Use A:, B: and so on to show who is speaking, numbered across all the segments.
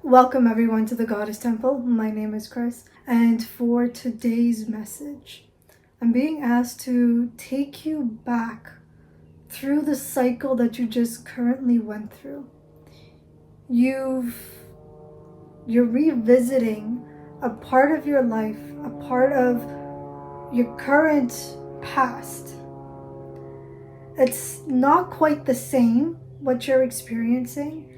A: Welcome everyone to the Goddess Temple. My name is Chris, and for today's message, I'm being asked to take you back through the cycle that you just currently went through. You're revisiting a part of your life, a part of your current past. It's not quite the same what you're experiencing,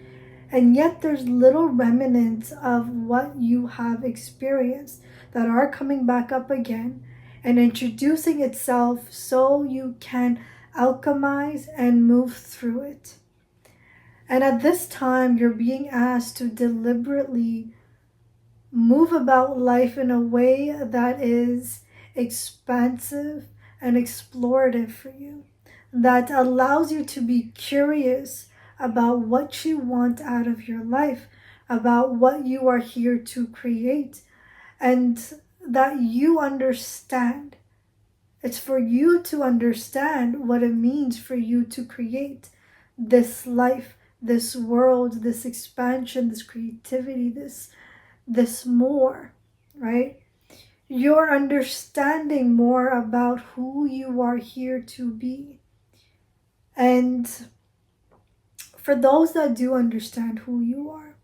A: and yet there's little remnants of what you have experienced that are coming back up again and introducing itself so you can alchemize and move through it. And at this time, you're being asked to deliberately move about life in a way that is expansive and explorative for you, that allows you to be curious about what you want out of your life, about what you are here to create, and that you understand. It's for you to understand what it means for you to create this life, this world, this expansion, this creativity, this more, right? You're understanding more about who you are here to be. And for those that do understand who you are,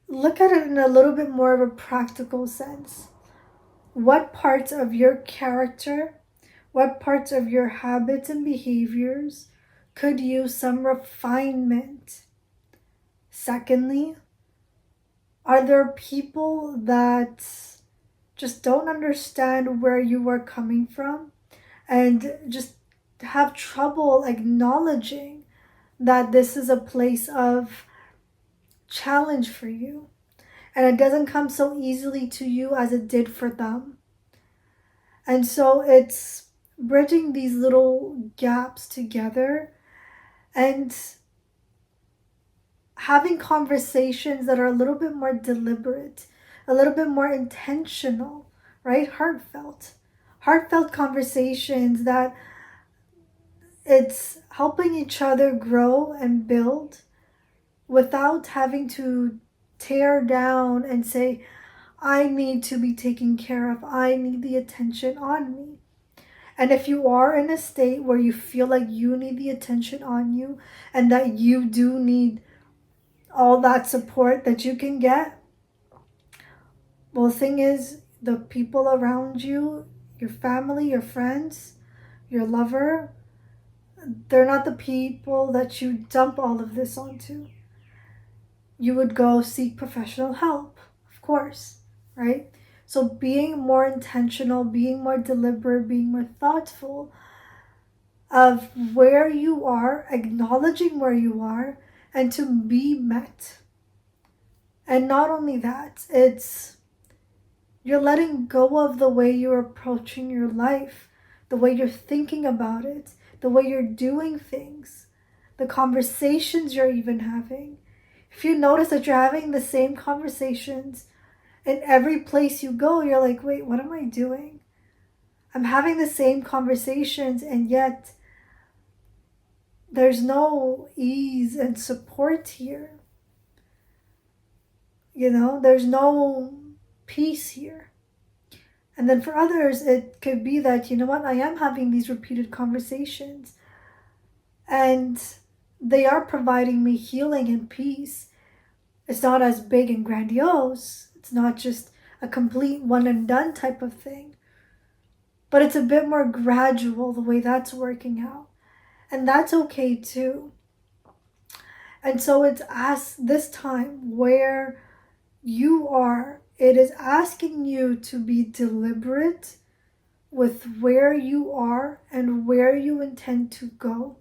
A: look at it in a little bit more of a practical sense. What parts of your character, what parts of your habits and behaviors could use some refinement? Secondly, are there people that just don't understand where you are coming from and just have trouble acknowledging that this is a place of challenge for you and it doesn't come so easily to you as it did for them? And so it's bridging these little gaps together and having conversations that are a little bit more deliberate, a little bit more intentional, right? Heartfelt conversations that it's helping each other grow and build without having to tear down and say, I need to be taken care of. I need the attention on me. And if you are in a state where you feel like you need the attention on you and that you do need all that support that you can get, well, the thing is, the people around you, your family, your friends, your lover, they're not the people that you dump all of this onto. You would go seek professional help, of course, right? So being more intentional, being more deliberate, being more thoughtful of where you are, acknowledging where you are, and to be met. And not only that, it's you're letting go of the way you're approaching your life, the way you're thinking about it, the way you're doing things, the conversations you're even having. If you notice that you're having the same conversations in every place you go, you're like, wait, what am I doing? I'm having the same conversations and yet there's no ease and support here. There's no peace here. And then for others, it could be that, I am having these repeated conversations and they are providing me healing and peace. It's not as big and grandiose. It's not just a complete one and done type of thing. But it's a bit more gradual the way that's working out. And that's okay too. And so it's this time where you are, it is asking you to be deliberate with where you are and where you intend to go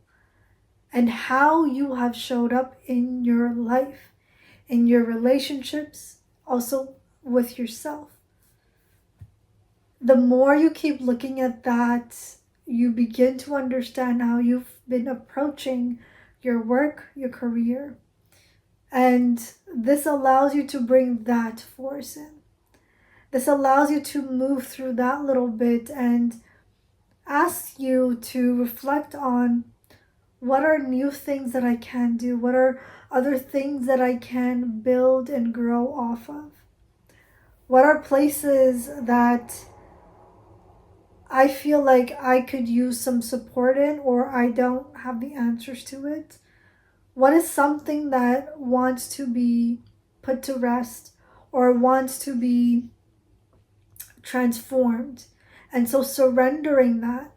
A: and how you have showed up in your life, in your relationships, also with yourself. The more you keep looking at that, you begin to understand how you've been approaching your work, your career. And this allows you to bring that force in. This allows you to move through that little bit and ask you to reflect on What are new things that I can do? What are other things that I can build and grow off of? What are places that I feel like I could use some support in, or I don't have the answers to it? What is something that wants to be put to rest or wants to be transformed? And so surrendering that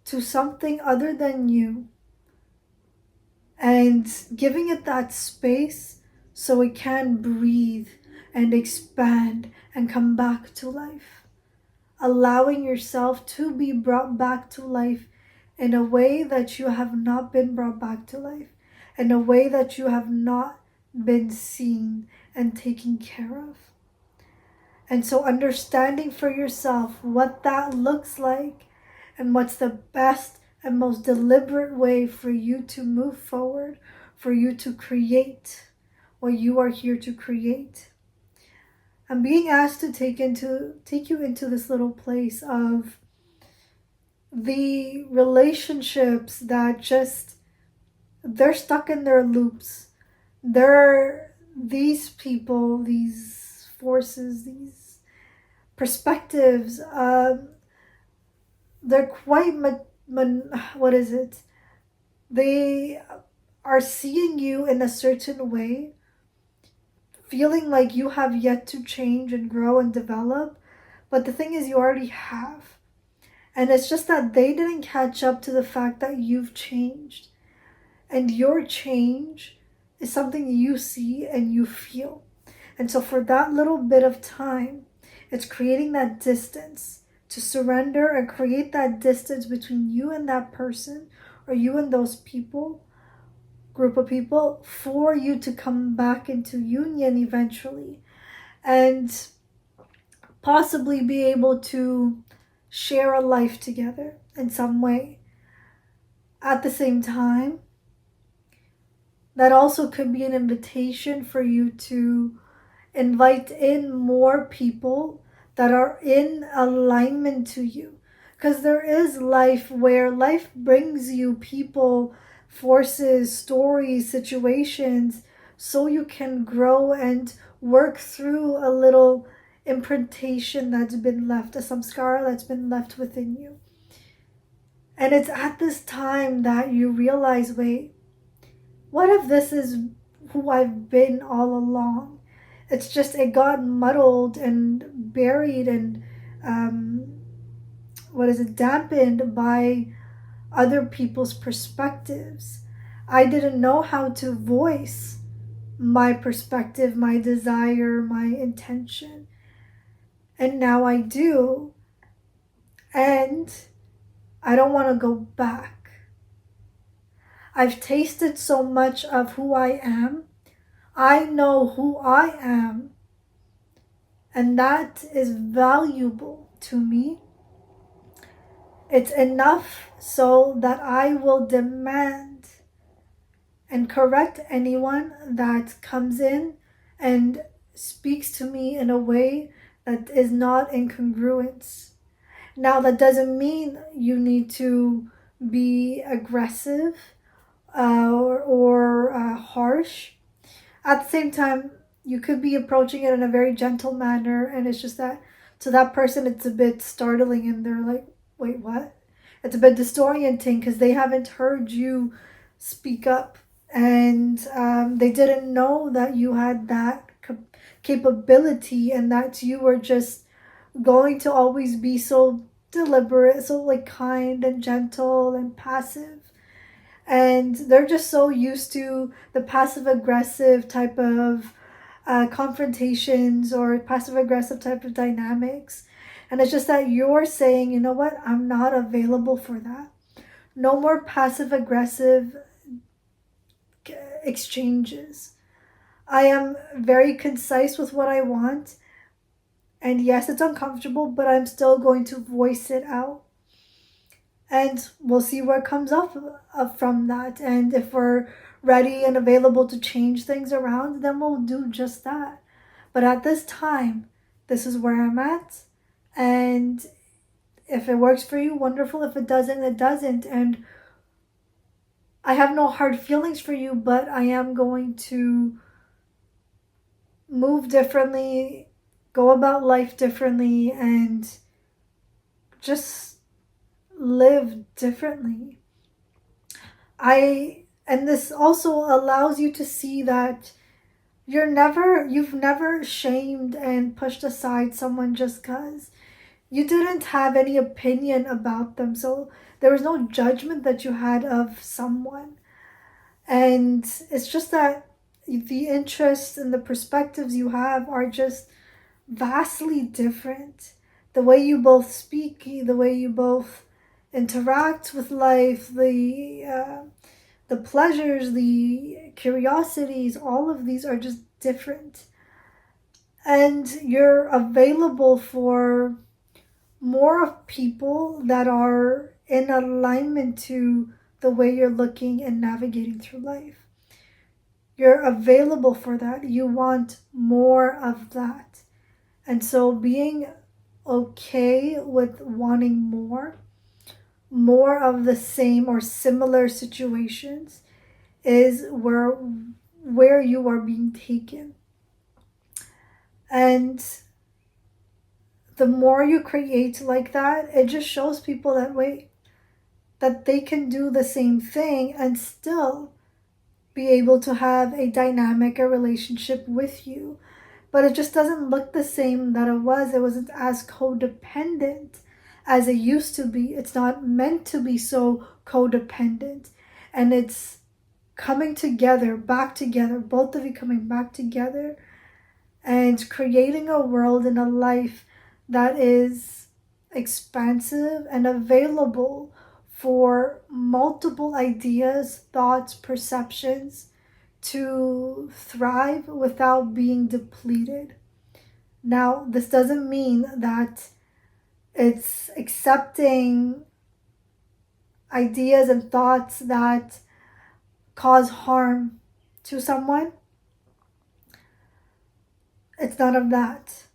A: to something other than you and giving it that space so it can breathe and expand and come back to life. Allowing yourself to be brought back to life in a way that you have not been brought back to life, in a way that you have not been seen and taken care of. And so understanding for yourself what that looks like and what's the best and most deliberate way for you to move forward, for you to create what you are here to create. I'm being asked to take you into this little place of the relationships that just, they're stuck in their loops. They're these people, these forces, these perspectives. They're quite what is it? They are seeing you in a certain way, feeling like you have yet to change and grow and develop. But the thing is, you already have. And it's just that they didn't catch up to the fact that you've changed. And your change is something you see and you feel. And so for that little bit of time, it's creating that distance to surrender and create that distance between you and that person or you and those people, group of people, for you to come back into union eventually and possibly be able to share a life together in some way. At the same time, that also could be an invitation for you to invite in more people that are in alignment to you. Because there is life where life brings you people, forces, stories, situations, so you can grow and work through a little imprintation that's been left, a samskara that's been left within you. And it's at this time that you realize, wait, what if this is who I've been all along? It's just it got muddled and buried and dampened by other people's perspectives. I didn't know how to voice my perspective, my desire, my intention. And now I do. And I don't want to go back. I've tasted so much of who I am. I know who I am. And that is valuable to me. It's enough so that I will demand and correct anyone that comes in and speaks to me in a way that is not in congruence. Now, that doesn't mean you need to be aggressive or harsh. At the same time, you could be approaching it in a very gentle manner, and it's just that to that person it's a bit startling and they're like, wait, what? It's a bit disorienting because they haven't heard you speak up, and they didn't know that you had that capability and that you were just going to always be so deliberate, so like kind and gentle and passive. And they're just so used to the passive aggressive type of confrontations or passive aggressive type of dynamics. And it's just that you're saying, you know what, I'm not available for that. No more passive aggressive exchanges. I am very concise with what I want. And yes, it's uncomfortable, but I'm still going to voice it out. And we'll see what comes up from that. And if we're ready and available to change things around, then we'll do just that. But at this time, this is where I'm at. And if it works for you, wonderful. If it doesn't, it doesn't. And I have no hard feelings for you, but I am going to move differently, go about life differently, and just live differently. And this also allows you to see that you've never shamed and pushed aside someone just because you didn't have any opinion about them. So there was no judgment that you had of someone. And it's just that the interests and the perspectives you have are just vastly different. The way you both speak, the way you both interact with life, the pleasures, the curiosities, all of these are just different. And you're available for more of people that are in alignment to the way you're looking and navigating through life. You're available for that. You want more of that. And so being okay with wanting more of the same or similar situations is where you are being taken. And the more you create like that, it just shows people that way that they can do the same thing and still be able to have a dynamic, a relationship with you. But it just doesn't look the same that it was. It wasn't as codependent as it used to be. It's not meant to be so codependent. And it's coming together, back together, both of you coming back together and creating a world and a life that is expansive and available for multiple ideas, thoughts, perceptions to thrive without being depleted. Now, this doesn't mean that it's accepting ideas and thoughts that cause harm to someone. It's none of that.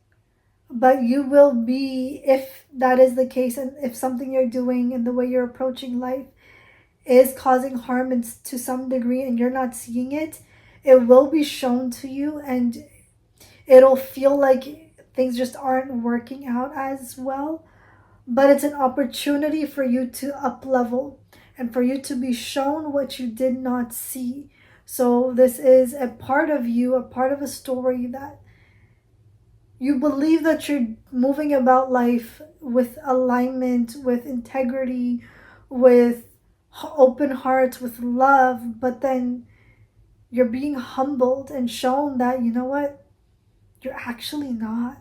A: But you will be, if that is the case, and if something you're doing and the way you're approaching life is causing harm to some degree and you're not seeing it, it will be shown to you and it'll feel like things just aren't working out as well. But it's an opportunity for you to up level and for you to be shown what you did not see. So this is a part of you, a part of a story that you believe that you're moving about life with alignment, with integrity, with open hearts, with love, but then you're being humbled and shown that, you know what, you're actually not.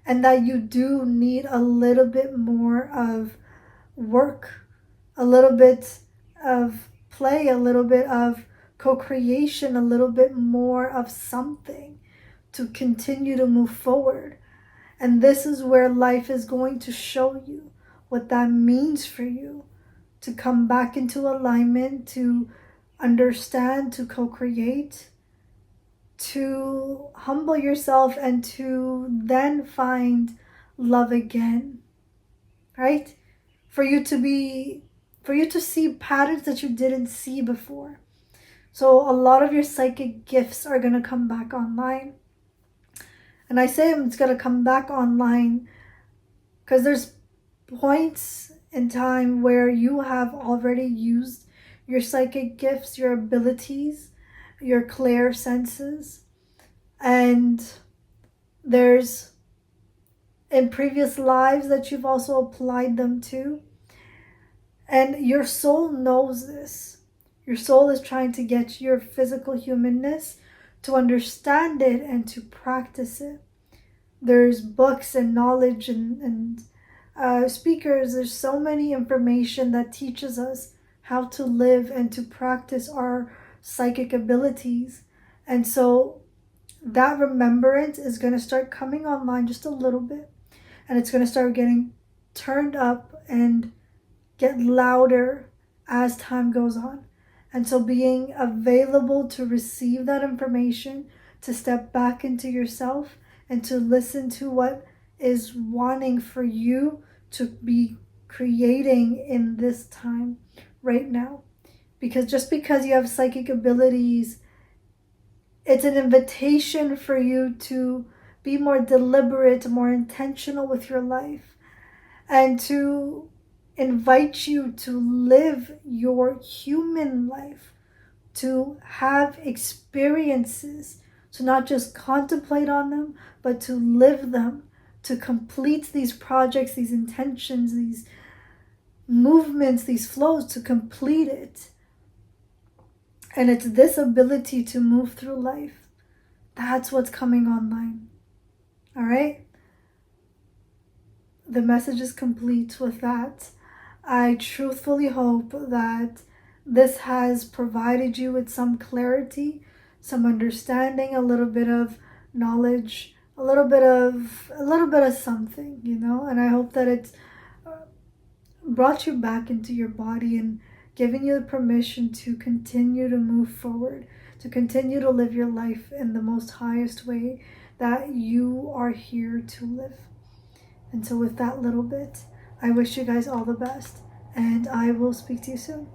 A: And that you do need a little bit more of work, a little bit of play, a little bit of co-creation, a little bit more of something to continue to move forward. And this is where life is going to show you what that means for you to come back into alignment, to understand, to co-create, to humble yourself, and to then find love again, right? For you to see patterns that you didn't see before. So a lot of your psychic gifts are going to come back online. And I say it's going to come back online because there's points in time where you have already used your psychic gifts, your abilities, your clair senses. And there's in previous lives that you've also applied them to. And your soul knows this. Your soul is trying to get your physical humanness to understand it and to practice it. There's books and knowledge and speakers. There's so many information that teaches us how to live and to practice our psychic abilities. And so that remembrance is going to start coming online just a little bit. And it's going to start getting turned up and get louder as time goes on. And so being available to receive that information, to step back into yourself and to listen to what is wanting for you to be creating in this time right now. Because just because you have psychic abilities, it's an invitation for you to be more deliberate, more intentional with your life, and to invite you to live your human life, to have experiences, to not just contemplate on them, but to live them, to complete these projects, these intentions, these movements, these flows, to complete it. And it's this ability to move through life. That's what's coming online. All right? The message is complete with that. I truthfully hope that this has provided you with some clarity, some understanding, a little bit of knowledge, a little bit of something, and I hope that it's brought you back into your body and giving you the permission to continue to move forward, to continue to live your life in the most highest way that you are here to live. And so with that little bit, I wish you guys all the best, and I will speak to you soon.